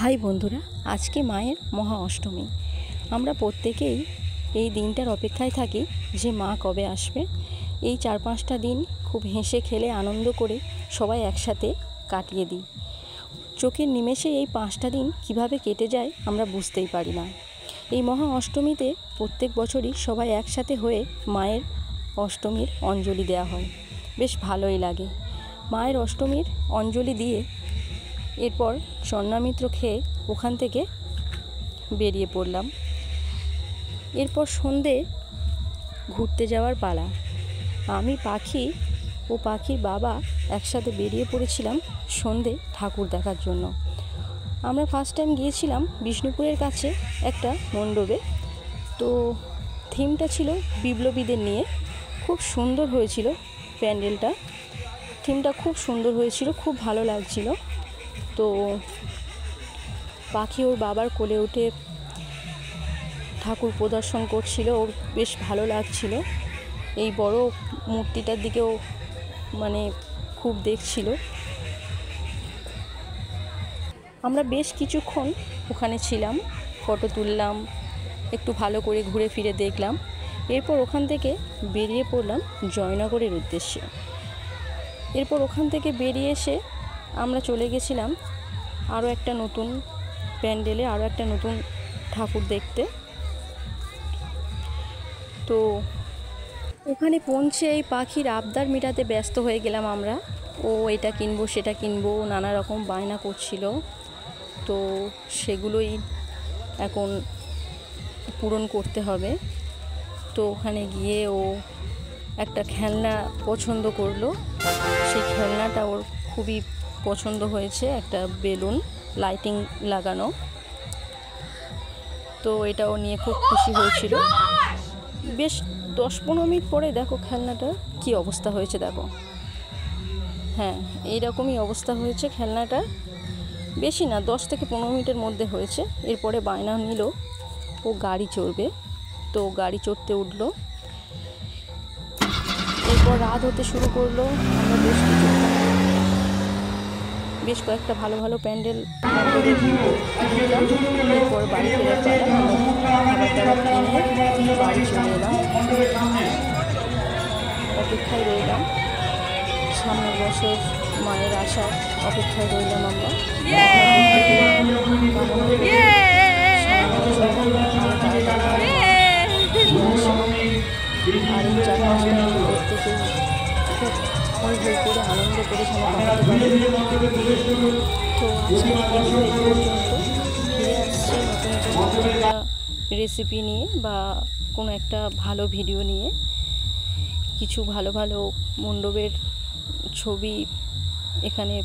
High বন্ধুরা, আজকে মায়ের মহা অষ্টমী। আমরা প্রত্যেকেই এই দিনটার অপেক্ষায় থাকি যে মা কবে আসবে। এই 4-5টা দিন খুব হেসে খেলে আনন্দ করে সবাই একসাথে কাটিয়ে দিই। চোখের নিমেষে এই 5টা দিন কিভাবে কেটে যায় আমরা বুঝতেই পারি না। এই মহা অষ্টমীতে প্রত্যেক বছরই সবাই একসাথে হয়ে মায়ের অষ্টমীর অঞ্জলি দেওয়া হয়, বেশ ভালোই লাগে। মায়ের অষ্টমীর অঞ্জলি দিয়ে এরপর চন্নামিত্র খেয়ে ওখান থেকে বেরিয়ে পড়লাম। এরপর সন্ধে ঘুরতে যাওয়ার পালা। আমি, পাখি ও পাখির বাবা একসাথে বেরিয়ে পড়েছিলাম সন্ধে ঠাকুর দেখার জন্য। আমরা ফার্স্ট টাইম গিয়েছিলাম বিষ্ণুপুরের কাছে একটা মণ্ডপে। তো থিমটা ছিল বিপ্লবীদের নিয়ে। খুব সুন্দর হয়েছিল প্যান্ডেলটা, থিমটা খুব সুন্দর হয়েছিল, খুব ভালো লাগছিল। তো পাখি ওর বাবার কোলে উঠে ঠাকুর প্রদর্শন করছিল, ওর বেশ ভালো লাগছিল। এই বড় মূর্তিটার দিকেও খুব দেখছিল। আমরা বেশ কিছুক্ষণ ওখানে ছিলাম, ফটো তুললাম, একটু ভালো করে ঘুরে ফিরে দেখলাম। এরপর ওখান থেকে বেরিয়ে পড়লাম জয়নগরের উদ্দেশ্যে। এরপর ওখান থেকে বেরিয়ে এসে আমরা চলে গেছিলাম আরও একটা নতুন প্যান্ডেলে, আরও একটা নতুন ঠাকুর দেখতে। তো ওখানে পৌঁছে এই পাখির আবদার মেটাতে ব্যস্ত হয়ে গেলাম আমরা। ও এটা কিনবো, সেটা কিনবো, নানা রকম বায়না করছিল। তো সেগুলোই এখন পূরণ করতে হবে। তো ওখানে গিয়ে ও একটা খেলনা পছন্দ করলো। সেই খেলনাটা ওর খুবই পছন্দ হয়েছে, একটা বেলুন লাইটিং লাগানো। তো এটাও নিয়ে খুব খুশি হয়েছিল। বেশ 10-15 মিনিট পরে দেখো খেলনাটার কি অবস্থা হয়েছে, দেখো। হ্যাঁ, এইরকমই অবস্থা হয়েছে খেলনাটার। বেশি না, 10 থেকে 15 মিনিটের মধ্যে হয়েছে। এরপরে বায়না নিল ও গাড়ি চড়বে। তো গাড়ি চড়তে উঠলো। এরপর রাত হতে শুরু করলো। আমরা বেশ কয়েকটা ভালো ভালো প্যান্ডেল এরপর বাড়ি ফেরার পালা। খাবার দাবার কিনে বাড়ি চলে এলাম। অপেক্ষায় রইলাম, সামনের বছর মায়ের আসার অপেক্ষায় রইলাম আমরা। আর এই 4-5টা প্রত্যেকেই খুব হই হই করে আনন্দ করে কাটাতে পারি। তো আজকে এই পর্যন্ত। ফিরে আসছি নতুন একটা রেসিপি নিয়ে বা কোনো একটা ভালো ভিডিও নিয়ে। কিছু ভালো ভালো মণ্ডপের ছবি এখানে